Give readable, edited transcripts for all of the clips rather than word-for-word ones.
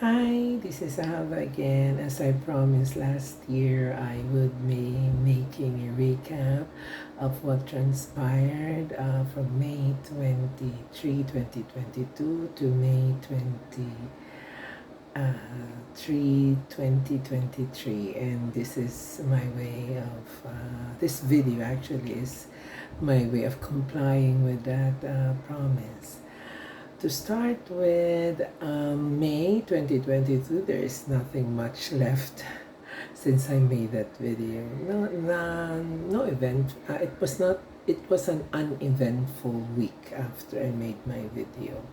Hi, this is Ahavah again. As I promised last year, I would be making a recap of what transpired from May 23, 2022 to May 23, 2023. And this is my way of, this video actually is my way of complying with that promise. To start with May 2022, there is nothing much left since I made that video. No event. It was not. It was an uneventful week after I made my video.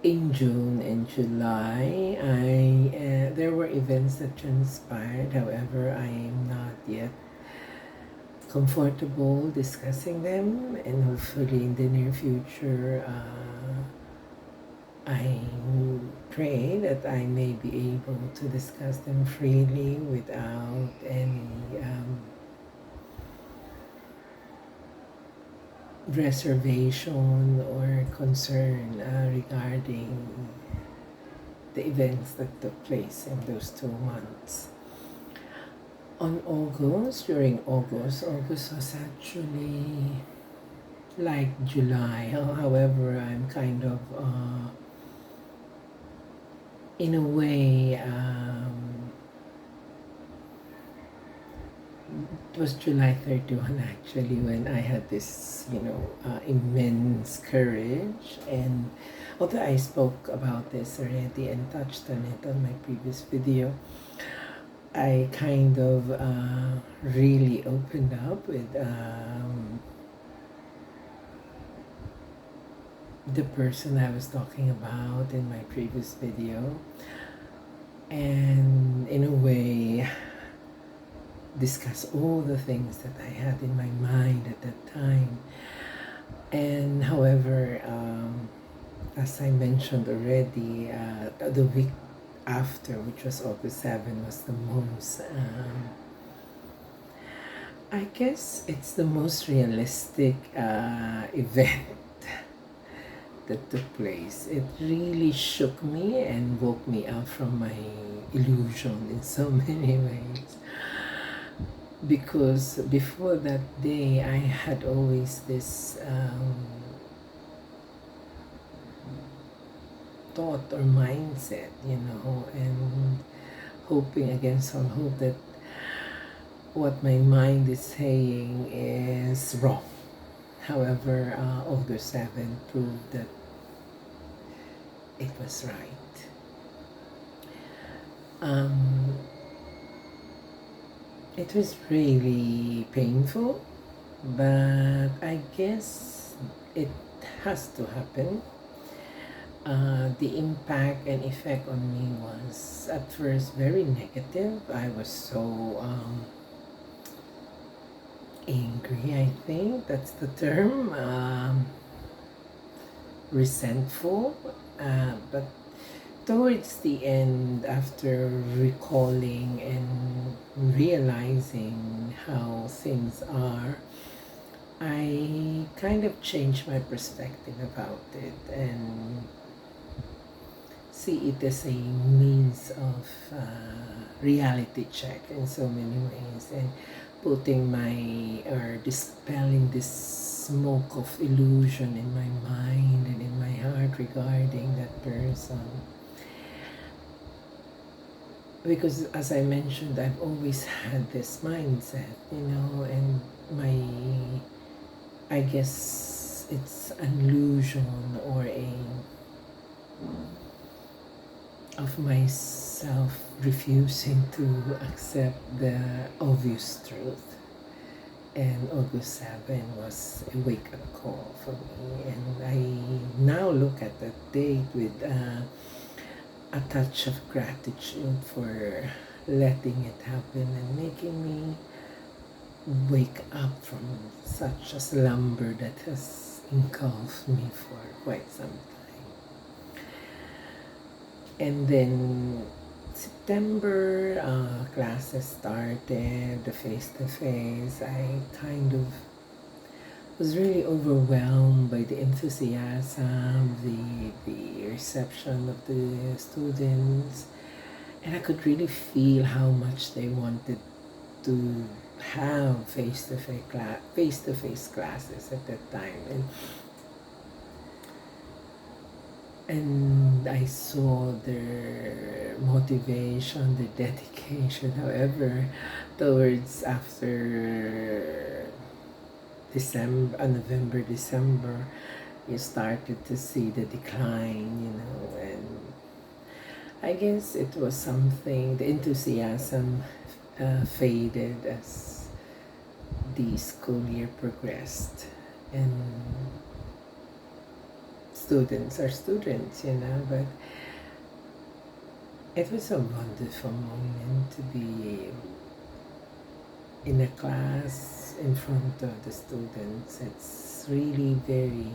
In June and July, there were events that transpired. However, I am not yet comfortable discussing them, and hopefully in the near future I pray that I may be able to discuss them freely without any reservation or concern regarding the events that took place in those 2 months. On August, during August was actually like July. However, I'm kind of, in a way, it was July 31 actually when I had this, immense courage. And although I spoke about this already and touched on it on my previous video, I kind of really opened up with the person I was talking about in my previous video, and in a way discuss all the things that I had in my mind at that time. And however, as I mentioned already, the week after, which was August 7, was the most, I guess it's the most realistic event that took place. It really shook me and woke me up from my illusion in so many ways. Because before that day, I had always this thought or mindset, and hoping against all hope that what my mind is saying is wrong. However, August 7 proved that it was right. It was really painful, but I guess it has to happen. The impact and effect on me was at first very negative. I was so angry, I think that's the term, resentful, but towards the end, after recalling and realizing how things are, I kind of changed my perspective about it and see it as a means of reality check in so many ways, and putting or dispelling this smoke of illusion in my mind and in my heart regarding that person. Because as I mentioned, I've always had this mindset, and I guess it's an illusion or of myself refusing to accept the obvious truth. And August 7 was a wake-up call for me, and I now look at that date with a touch of gratitude for letting it happen and making me wake up from such a slumber that has engulfed me for quite some time. And then September, classes started, the face-to-face. I kind of was really overwhelmed by the enthusiasm, the reception of the students, and I could really feel how much they wanted to have face-to-face classes at that time, and I saw their motivation, their dedication. However, towards after November, December, you started to see the decline, and I guess it was something, the enthusiasm faded as the school year progressed, and students are students, but it was a wonderful moment to be in a class in front of the students. It's really very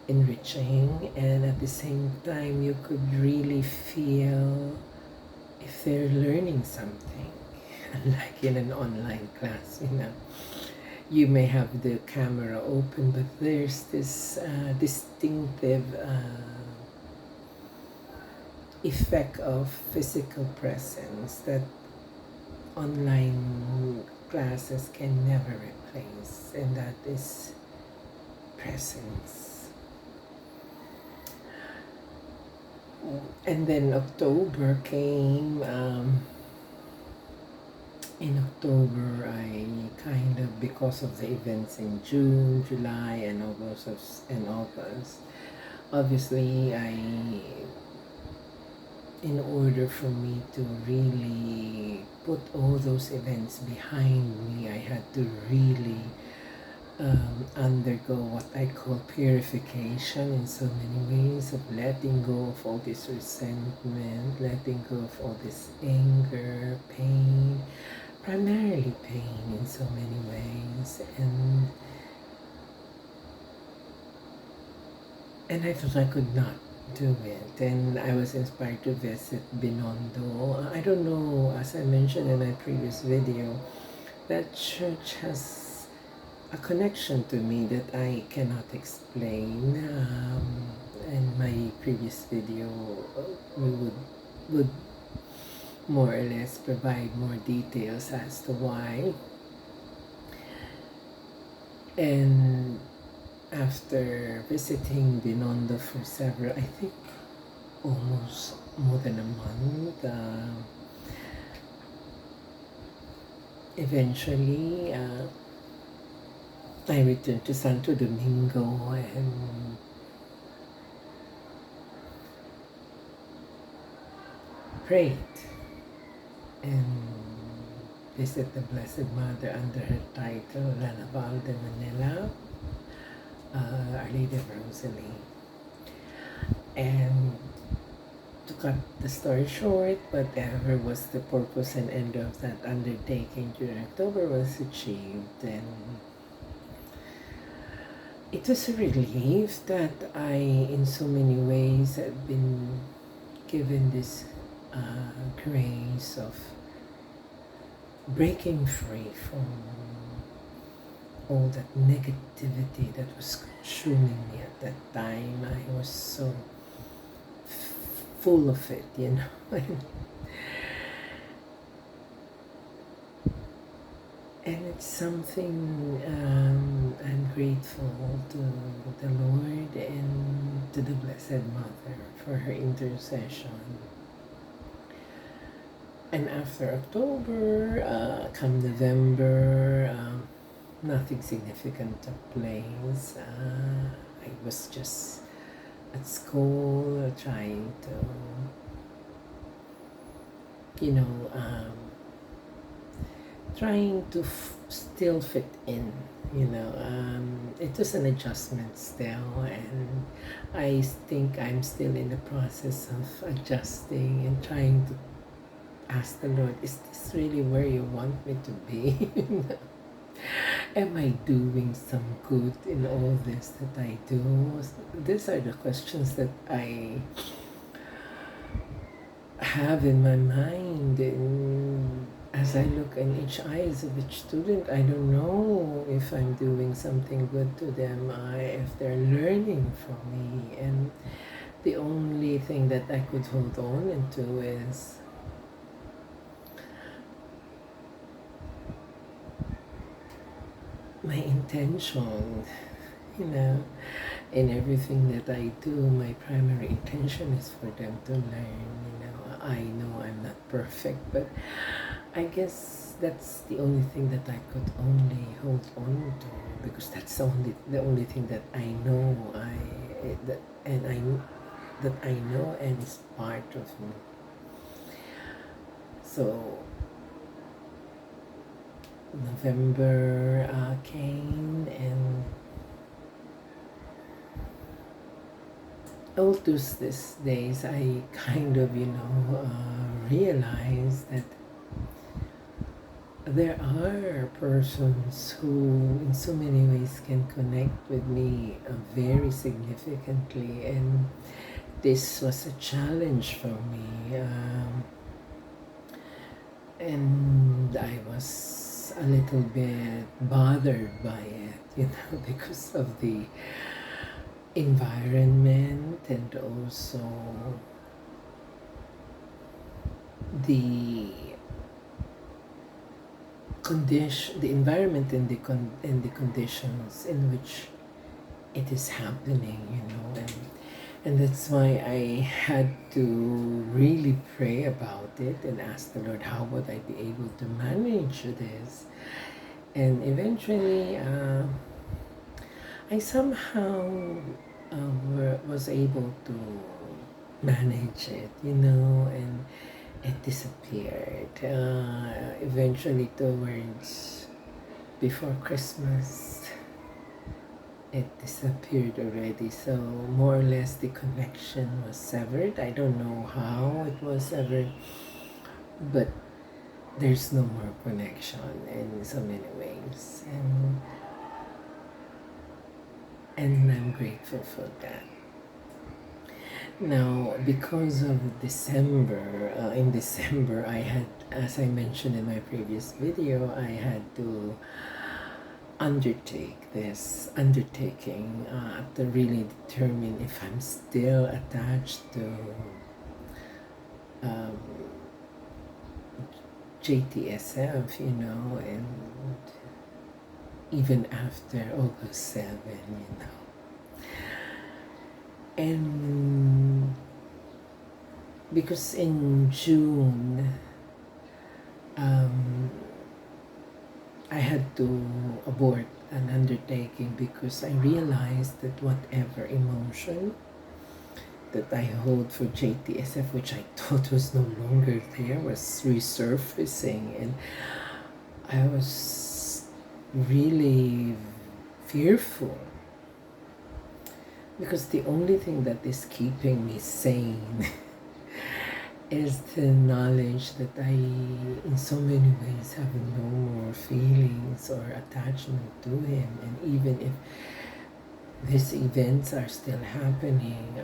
enriching, and at the same time you could really feel if they're learning something. Like in an online class, you may have the camera open, but there's this distinctive effect of physical presence that online classes can never replace, and that is presence. And then October came. In October, I kind of, because of the events in June, July, and August, obviously in order for me to really put all those events behind me, I had to really undergo what I call purification in so many ways, of letting go of all this resentment, letting go of all this anger, pain, primarily pain in so many ways, and I thought I could not do it, and I was inspired to visit Binondo. I don't know, as I mentioned in my previous video, that church has a connection to me that I cannot explain. In my previous video, we would more or less provide more details as to why. And after visiting Binondo for I think almost more than a month, eventually I returned to Santo Domingo and prayed and visit the Blessed Mother under her title, Ahavah de Manila, Our Lady of Rosalie. And to cut the story short, whatever was the purpose and end of that undertaking during October was achieved, and it was a relief that I, in so many ways, have been given this grace of breaking free from all that negativity that was consuming me at that time. I was so full of it, and it's something I'm grateful to the Lord and to the Blessed Mother for her intercession. And after October, come November, nothing significant took place. I was just at school trying to, trying to still fit in. It was an adjustment still, and I think I'm still in the process of adjusting and trying to ask the Lord, is this really where you want me to be? Am I doing some good in all this that I do? These are the questions that I have in my mind, and as I look in each eyes of each student, I don't know if I'm doing something good to them, if they're learning from me. And the only thing that I could hold on into is my intention, you know. In everything that I do, my primary intention is for them to learn, you know. I know I'm not perfect, but I guess that's the only thing that I could only hold on to, because that's the only thing that I know that I know and is part of me. So November came, and all these days I kind of, realized that there are persons who in so many ways can connect with me very significantly, and this was a challenge for me, and I was a little bit bothered by it, because of the environment, and also the the environment and the conditions in which it is happening, and that's why I had to really pray about it and ask the Lord, how would I be able to manage this? And eventually, I somehow was able to manage it, and it disappeared. Eventually, towards before Christmas, it disappeared already. So more or less the connection was severed. I don't know how it was severed, but there's no more connection in so many ways, and I'm grateful for that. Now, because of December, in December I had, as I mentioned in my previous video, I had to undertake this undertaking to really determine if I'm still attached to JTSF, and even after August 7, And because in June, I had to abort an undertaking because I realized that whatever emotion that I hold for JTSF, which I thought was no longer there, was resurfacing, and I was really fearful, because the only thing that is keeping me sane is the knowledge that I, in so many ways, have no more feelings or attachment to him. And even if these events are still happening,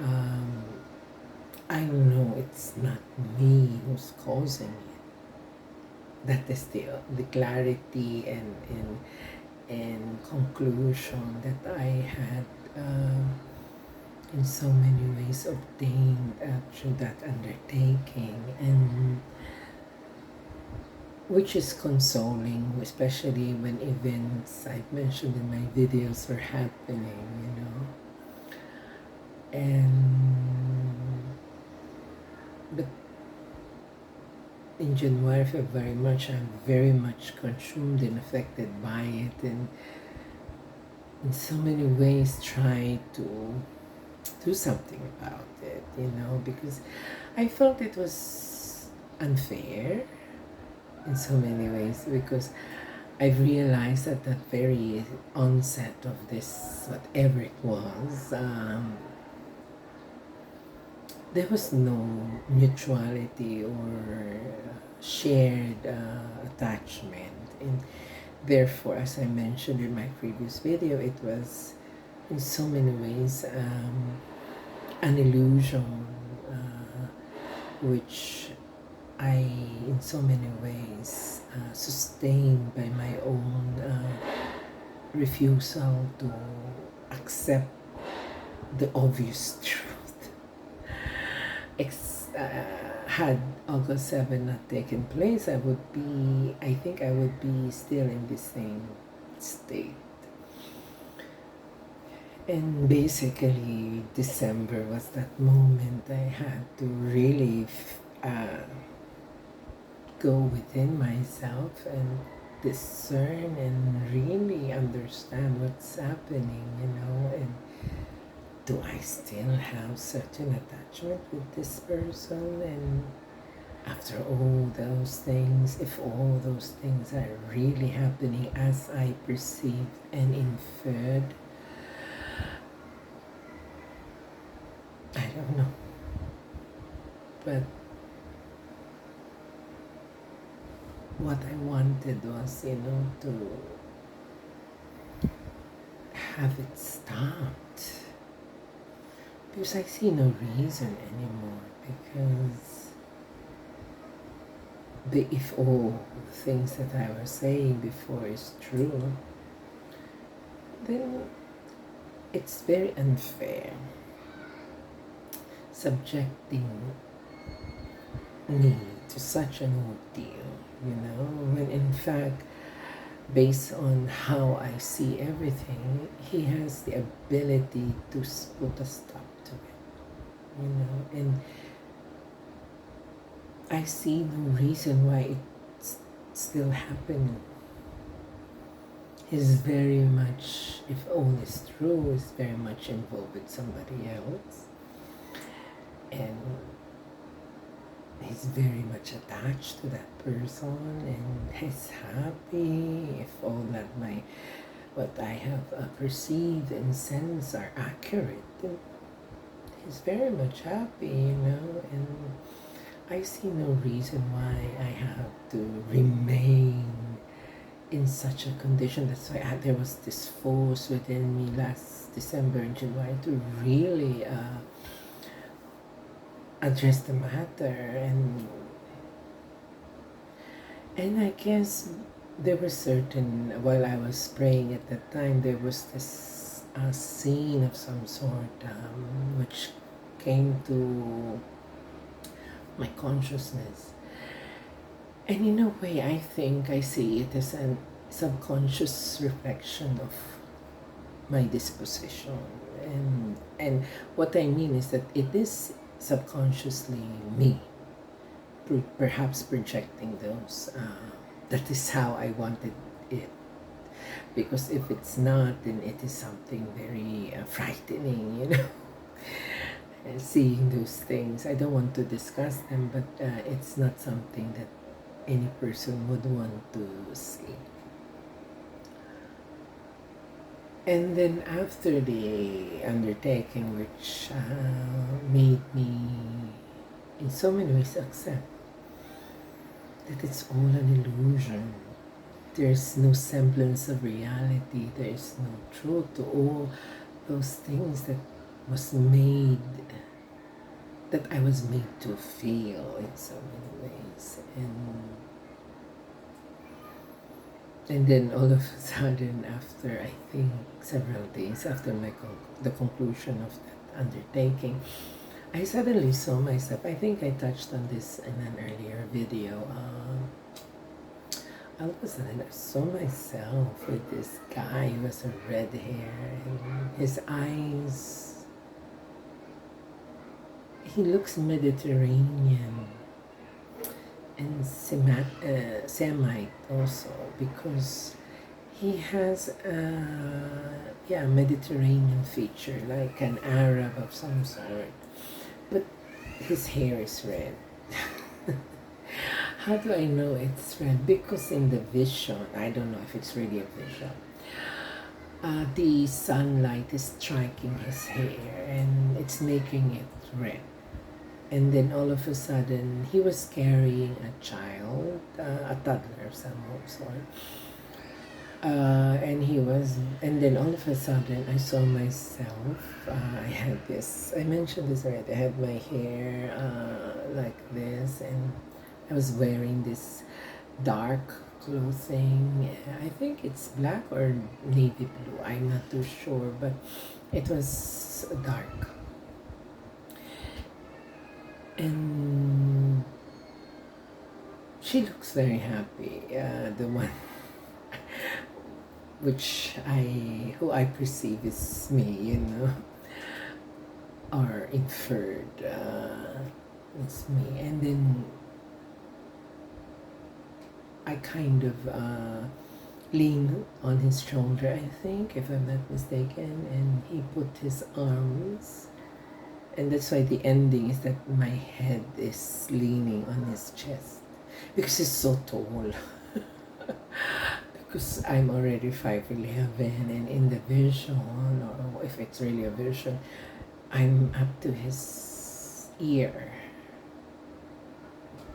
I know it's not me who's causing it. That is the clarity and conclusion that I had in so many ways obtained through that undertaking, and which is consoling, especially when events I've mentioned in my videos are happening, but in January, February, March, I'm very much consumed and affected by it, and in so many ways try to do something about it, because I felt it was unfair in so many ways, because I've realized at the very onset of this, whatever it was, there was no mutuality or shared attachment, and therefore, as I mentioned in my previous video, it was in so many ways an illusion, which I, in so many ways, sustained by my own refusal to accept the obvious truth. Had August 7 not taken place, I think I would be still in the same state. And basically, December was that moment I had to really go within myself and discern and really understand what's happening, and do I still have certain attachment with this person? And after all those things, if all those things are really happening as I perceived and inferred, I don't know. But what I wanted was, to have it stopped. Because I see no reason anymore. Because if all the things that I was saying before is true, then it's very unfair subjecting me to such an ordeal, when in fact, based on how I see everything, he has the ability to put a stop to it, and I see no reason why it's still happening. He's very much, if all is true, is very much involved with somebody else. And he's very much attached to that person, and he's happy if all that what I have perceived and sensed are accurate. And he's very much happy, and I see no reason why I have to remain in such a condition. That's why there was this force within me last December and January to really address the matter, and I guess there were certain, while I was praying at that time, there was this scene of some sort which came to my consciousness, and in a way I think I see it as a subconscious reflection of my disposition, and what I mean is that it is subconsciously me, perhaps projecting those. That is how I wanted it. Because if it's not, then it is something very frightening, seeing those things. I don't want to discuss them, but it's not something that any person would want to see. And then after the undertaking, which made me in so many ways accept that it's all an illusion. There's no semblance of reality. There is no truth to all those things that I was made to feel in so many ways. And then all of a sudden, after I think several days after the conclusion of that undertaking, I suddenly saw myself. I think I touched on this in an earlier video. All of a sudden, I saw myself with this guy who has a red hair, and his eyes, he looks Mediterranean and Semite also, because he has a Mediterranean feature, like an Arab of some sort, but his hair is red. How do I know it's red? Because in the vision, I don't know if it's really a vision, the sunlight is striking his hair and it's making it red. And then all of a sudden, he was carrying a child, a toddler of some sort. And then all of a sudden, I saw myself. I had this, I mentioned this already, I had my hair like this, and I was wearing this dark clothing. I think it's black or navy blue. I'm not too sure, but it was dark. And she looks very happy. The one who I perceive is me, or inferred. It's me. And then I kind of leaned on his shoulder, I think, if I'm not mistaken, and he put his arms, and that's why the ending is that my head is leaning on his chest, because he's so tall. Because I'm already 5'11", and in the vision, or if it's really a vision, I'm up to his ear.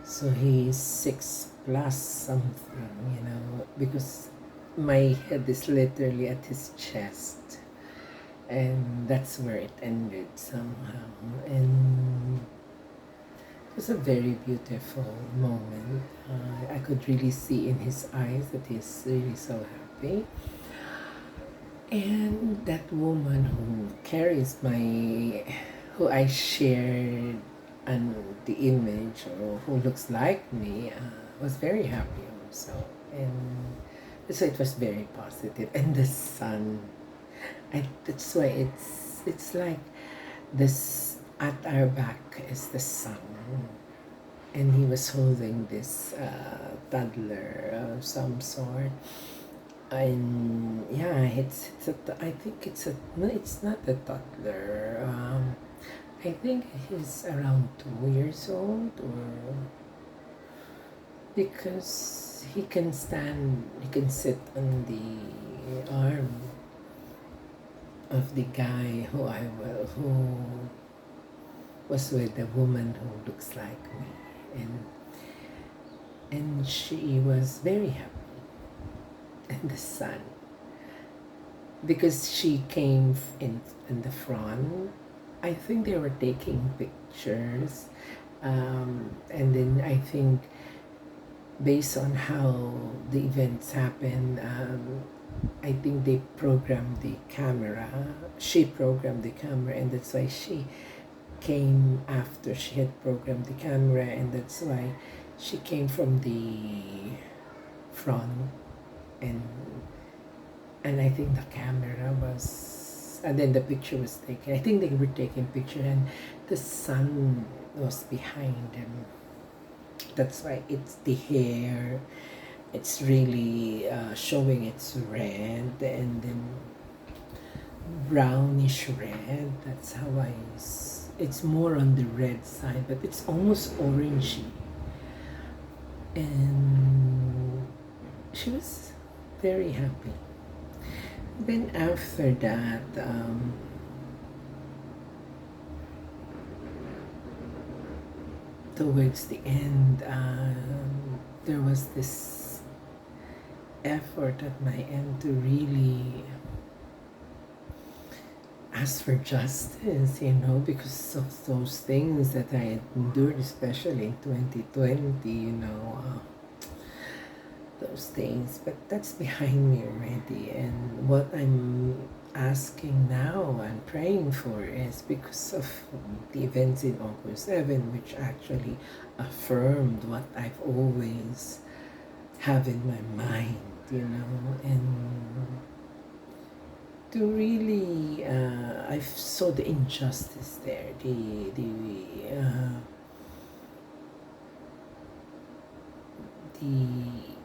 So he's 6+ something, because my head is literally at his chest, and that's where it ended somehow. And it was a very beautiful moment. I could really see in his eyes that he's really so happy. And that woman who I shared and the image, or who looks like me, was very happy also. And so it was very positive. And the sun, that's why it's like this, at our back is the sun, and he was holding this toddler of some sort. And yeah, I think no, it's not a toddler. I think he's around 2 years old, or because he can sit on the arm of the guy who was with the woman who looks like me, and she was very happy. And the sun, because she came in the front. I think they were taking pictures, and then I think based on how the events happened, I think they programmed the camera. She programmed the camera, and that's why she came after she had programmed the camera, and that's why she came from the front. And I think the camera was, and then the picture was taken. I think they were taking picture, and the sun was behind them. That's why it's the hair. It's really showing its red, and then brownish red. That's how it's more on the red side, but it's almost orangey. And she was very happy. Then after that, towards the end, there was this effort at my end to really ask for justice, because of those things that I had endured, especially in 2020, those things. But that's behind me already, and what I'm asking now and praying for is because of the events in August 7, which actually affirmed what I've always have in my mind, and to really I saw the injustice there, the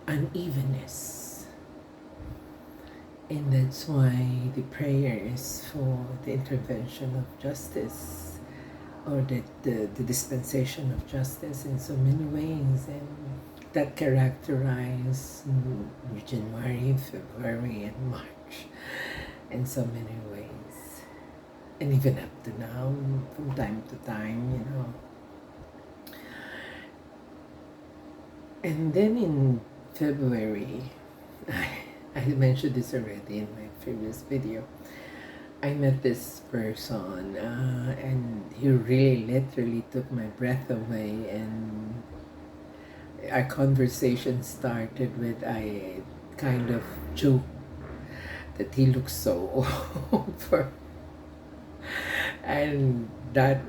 unevenness, and that's why the prayer is for the intervention of justice, or the dispensation of justice in so many ways, and that characterize January, February, and March in so many ways, and even up to now, from time to time, And then in February, I mentioned this already in my previous video, I met this person, and he really literally took my breath away, and our conversation started with a kind of joke that he looks so old for, and that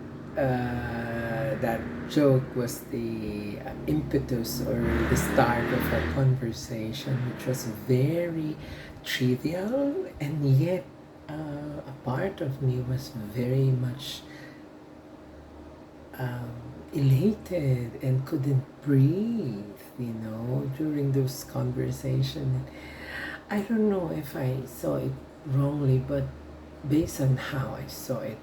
joke was the impetus or the start of our conversation, which was very trivial, and yet a part of me was very much elated and couldn't breathe, during those conversations. I don't know if I saw it wrongly, but based on how I saw it,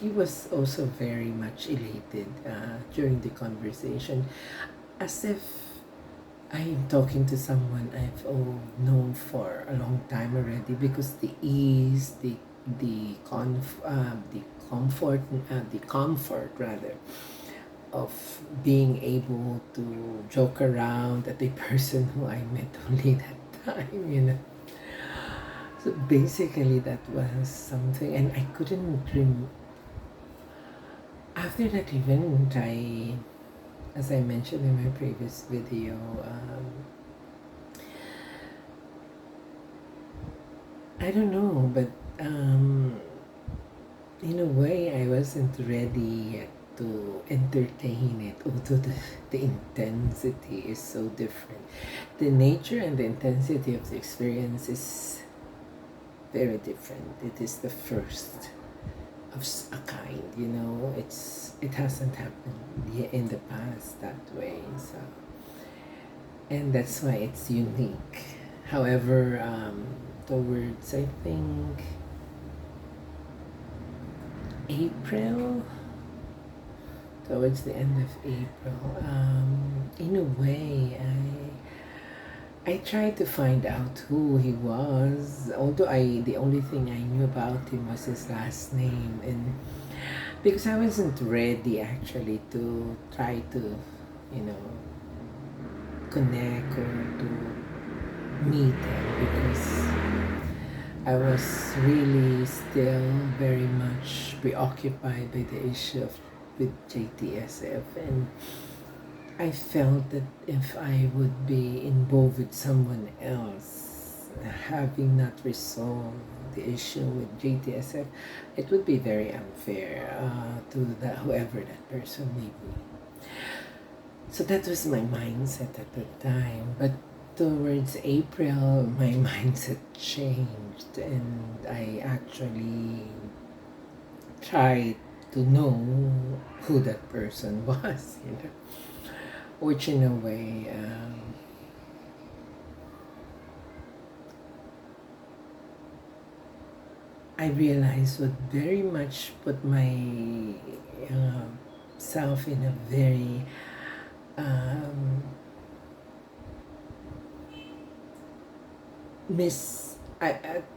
he was also very much elated during the conversation, as if I'm talking to someone I've known for a long time already, because the ease, the comfort rather of being able to joke around at a person who I met only that time. So basically that was something, and I couldn't after that event, as I mentioned in my previous video, I don't know, but in a way I wasn't ready yet to entertain it, although the intensity is so different. The nature and the intensity of the experience is very different. It is the first of a kind, it hasn't happened in the past that way, so, and that's why it's unique. However, towards, I think, April, towards the end of April, in a way, I tried to find out who he was, although the only thing I knew about him was his last name, and because I wasn't ready actually to try to, connect or to meet him, because I was really still very much preoccupied by the issue with JTSF, and I felt that if I would be involved with someone else, having not resolved the issue with JTSF, it would be very unfair to whoever that person may be. So that was my mindset at the time. But towards April, my mindset changed, and I actually tried to know who that person was, which in a way I realized would very much put my self in a very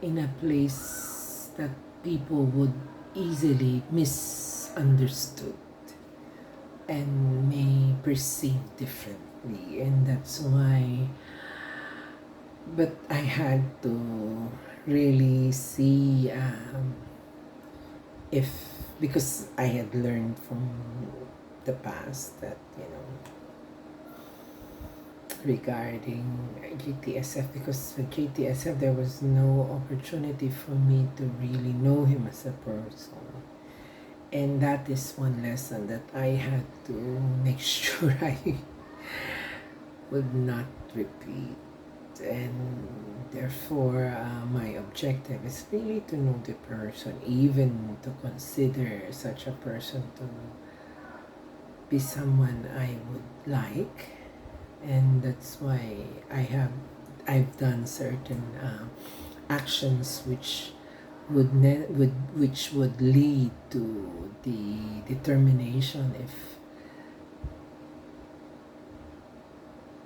in a place that people would easily misunderstood and may perceive differently, and that's why, but I had to really see because I had learned from the past that, regarding GTSF, because with GTSF there was no opportunity for me to really know him as a person. And that is one lesson that I had to make sure I would not repeat. And therefore, my objective is really to know the person, even to consider such a person to be someone I would like. And that's why I've done certain actions which would lead to the determination if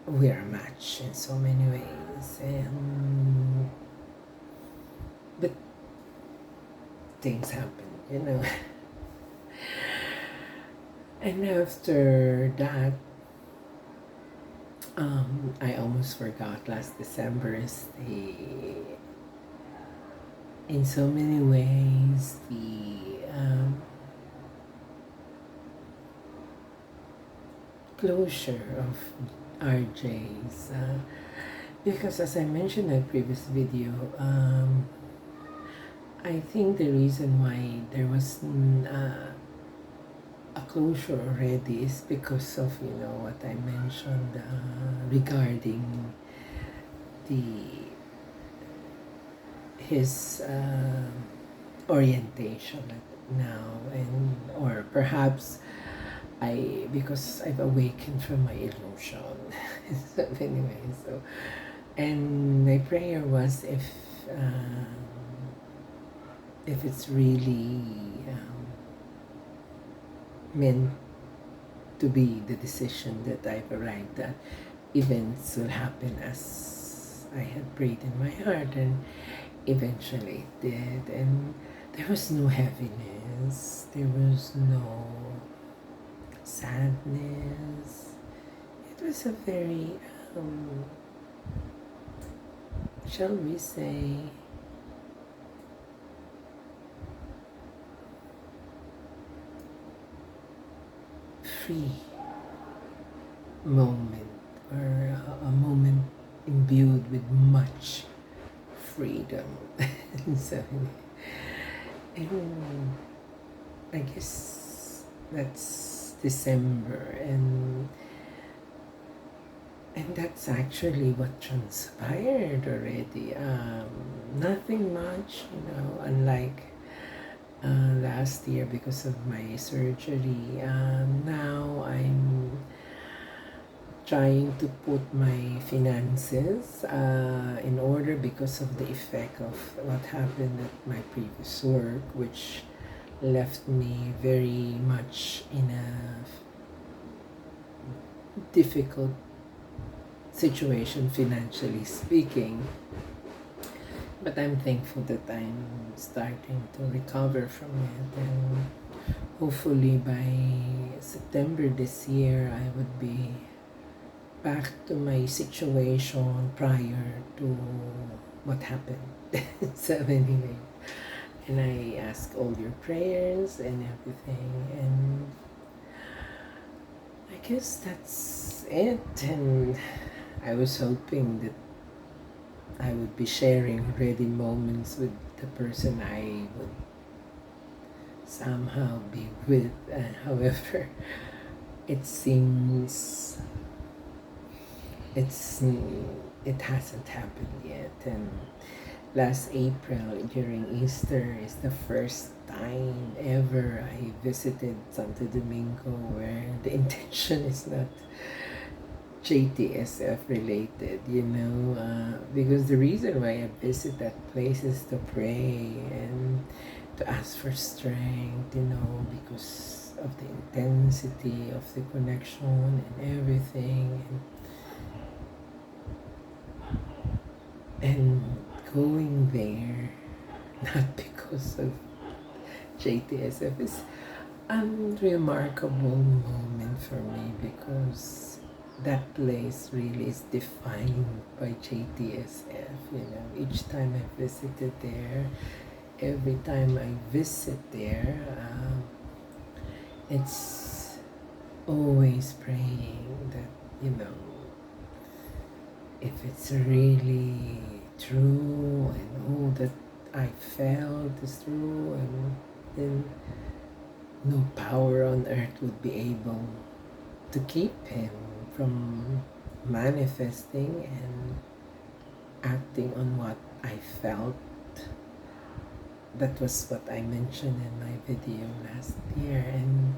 we are a match in so many ways. And but things happen, and after that, I almost forgot, last December is in so many ways, the closure of RJ's. Because as I mentioned in a previous video, I think the reason why there was a closure already is because of, you know, what I mentioned regarding his orientation now, and or perhaps because I've awakened from my illusion. So anyway, so, and my prayer was if it's really meant to be the decision that I've arrived at, events will happen as I had prayed in my heart, and eventually it did. And there was no heaviness, there was no sadness. It was a very, shall we say, free moment, or a moment imbued with much freedom. So, and I guess that's December, and that's actually what transpired already. Nothing much, you know, unlike last year because of my surgery. Now I'm trying to put my finances in order because of the effect of what happened at my previous work, which left me very much in a difficult situation financially speaking. But I'm thankful that I'm starting to recover from it, and hopefully by September this year I would be back to my situation prior to what happened. So anyway, and I ask all your prayers and everything, and I guess that's it. And I was hoping that I would be sharing already moments with the person I would somehow be with. However, it seems it hasn't happened yet. And last April during Easter is the first time ever I visited Santo Domingo, where the intention is not JTSF related, you know, because the reason why I visit that place is to pray and to ask for strength, you know, because of the intensity of the connection and everything, and going there, not because of JTSF, is a remarkable moment for me, because that place really is defined by JTSF. You know, each time I visited there, every time I visit there, it's always praying that, you know, if it's really true and all that I felt is true, and then no power on earth would be able to keep him from manifesting and acting on what I felt. That was what I mentioned in my video last year, and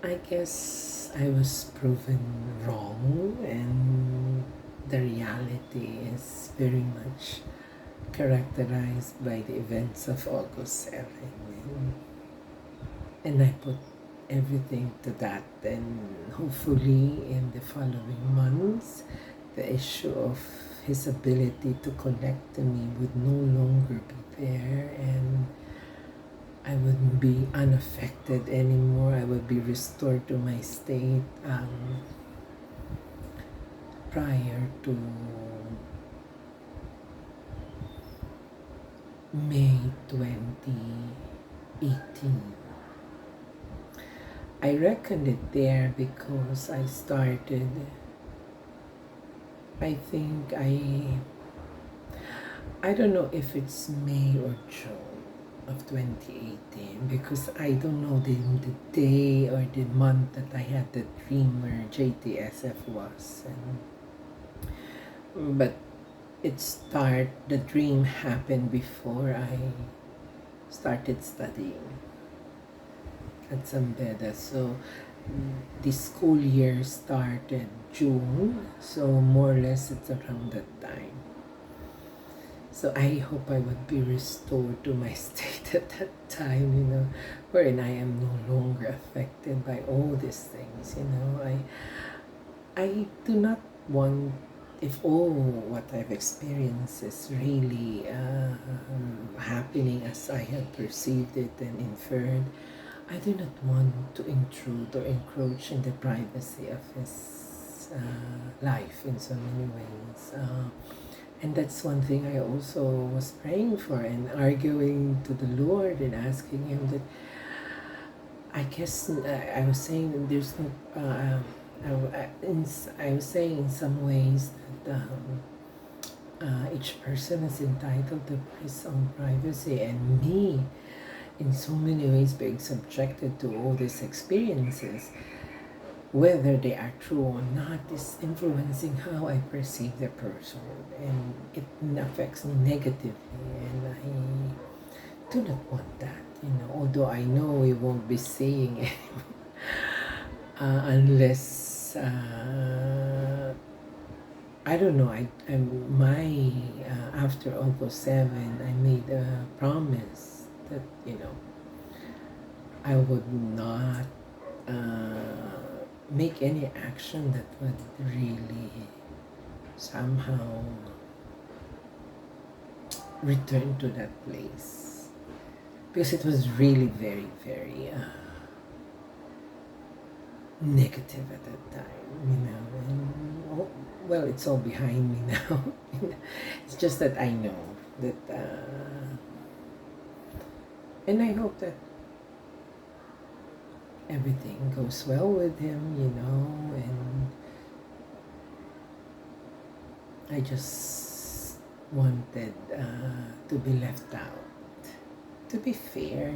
I guess I was proven wrong, and the reality is very much characterized by the events of August 7. And I put everything to that, and hopefully in the following months the issue of his ability to connect to me would no longer be there, and I wouldn't be unaffected anymore. I would be restored to my state prior to May 2018. I reckoned it there because I started, I think I don't know if it's May or June of 2018, because I don't know the day or the month that I had the dream where JTSF was. But the dream happened before I started studying at Zambeda. So the school year started June, so more or less it's around that time. So I hope I would be restored to my state at that time, wherein I am no longer affected by all these things. I do not want, if all what I've experienced is really happening as I have perceived it and inferred, I do not want to intrude or encroach in the privacy of his life in so many ways. And that's one thing I also was praying for and arguing to the Lord and asking Him that, I guess I was saying that there's no, I was saying in some ways that each person is entitled to his own privacy, and me, in so many ways, being subjected to all these experiences, whether they are true or not, is influencing how I perceive the person, and it affects me negatively, and I do not want that, although I know we won't be seeing it unless I don't know. After August 7, I made a promise that I would not make any action that would really somehow return to that place, because it was really very, very negative at that time, and well, it's all behind me now. It's just that I know that and I hope that everything goes well with him, and I just wanted to be left out, to be fair,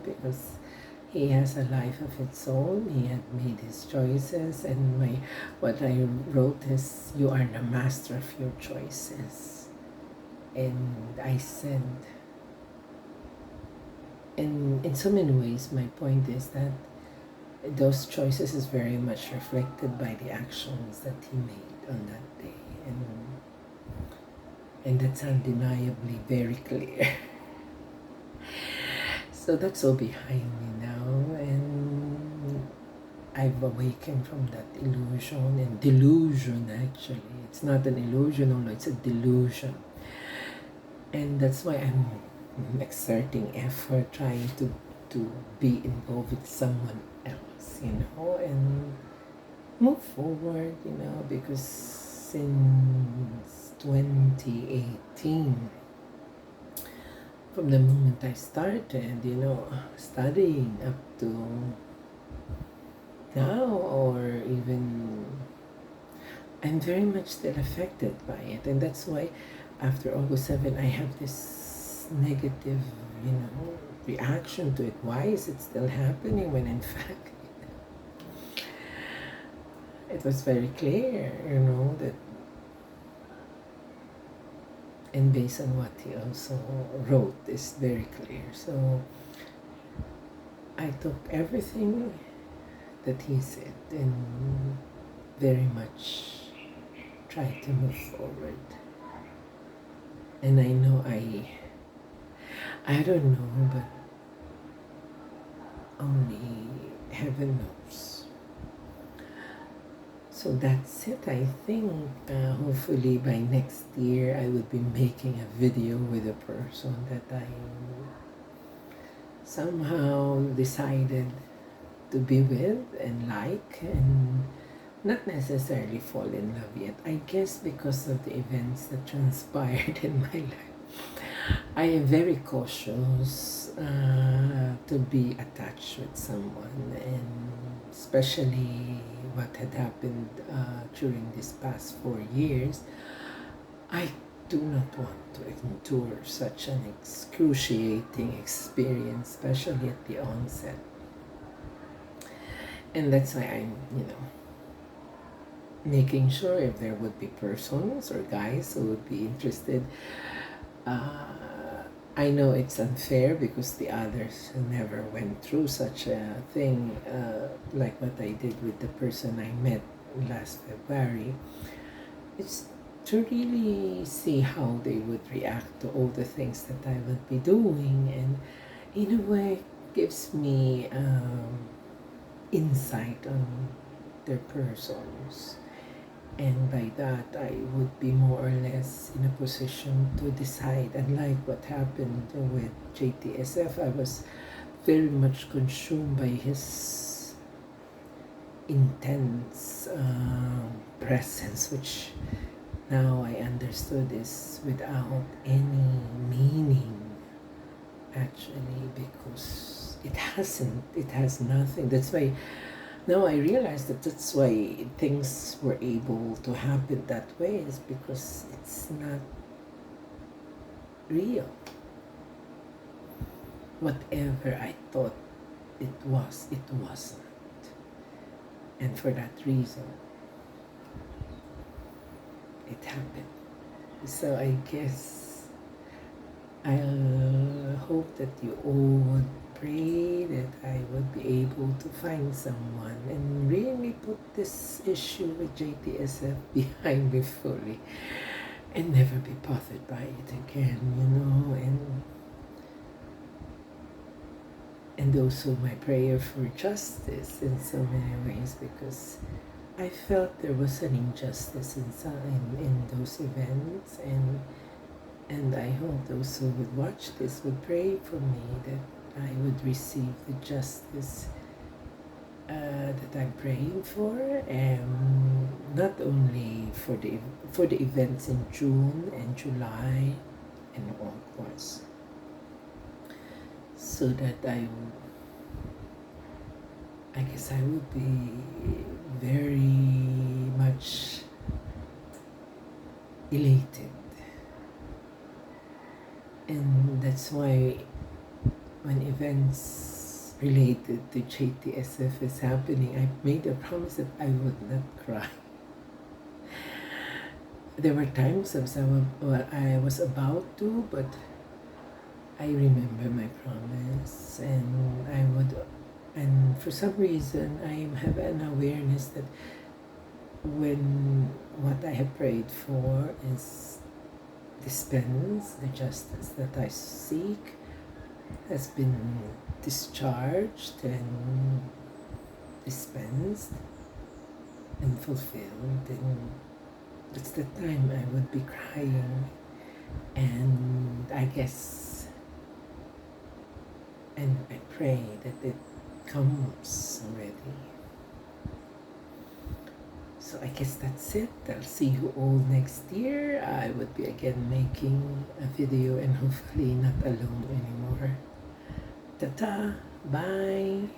because he has a life of its own. He had made his choices, and what I wrote is, you are the master of your choices. And I said, and in so many ways, my point is that those choices is very much reflected by the actions that he made on that day, and that's undeniably very clear. So that's all behind me now, and I've awakened from that illusion and delusion. Actually, it's not an illusion, no, it's a delusion, and that's why I'm exerting effort, trying to be involved with someone else, and move forward, because since 2018, from the moment I started, studying up to now, or even, I'm very much still affected by it. And that's why after August 7, I have this negative, reaction to it. Why is it still happening when in fact it was very clear, that, and based on what he also wrote, is very clear. So I took everything that he said and very much tried to move forward. And I know I don't know, but only heaven knows. So that's it. I think hopefully by next year I will be making a video with a person that I somehow decided to be with and like, and not necessarily fall in love yet. I guess because of the events that transpired in my life, I am very cautious to be attached with someone, and especially what had happened during these past 4 years. I do not want to endure such an excruciating experience, especially at the onset. And that's why I'm, making sure if there would be persons or guys who would be interested. I know it's unfair because the others never went through such a thing like what I did with the person I met last February. It's to really see how they would react to all the things that I would be doing, and in a way gives me insight on their persons. And by that, I would be more or less in a position to decide. Unlike what happened with JTSF, I was very much consumed by his intense presence, which now I understood is without any meaning, actually, because it has nothing. That's why now I realize that's why things were able to happen that way, is because it's not real. Whatever I thought it wasn't. And for that reason, it happened. So I guess I'll hope that you all would pray that I would be able to find someone and really put this issue with JTSF behind me fully and never be bothered by it again, and also my prayer for justice in so many ways, because I felt there was an injustice in those events, and I hope those who would watch this would pray for me that I would receive the justice that I'm praying for, and not only for the events in June and July and August, so that I guess I would be very much elated. And that's why when events related to JTSF is happening, I made a promise that I would not cry. There were times I was about to, but I remember my promise, and for some reason I have an awareness that when what I have prayed for is dispensed, the justice that I seek has been discharged and dispensed and fulfilled, and that's the time I would be crying. And I guess, and I pray that it comes already. So I guess that's it. I'll see you all next year. I would be again making a video, and hopefully not alone anymore. Ta-ta! Bye!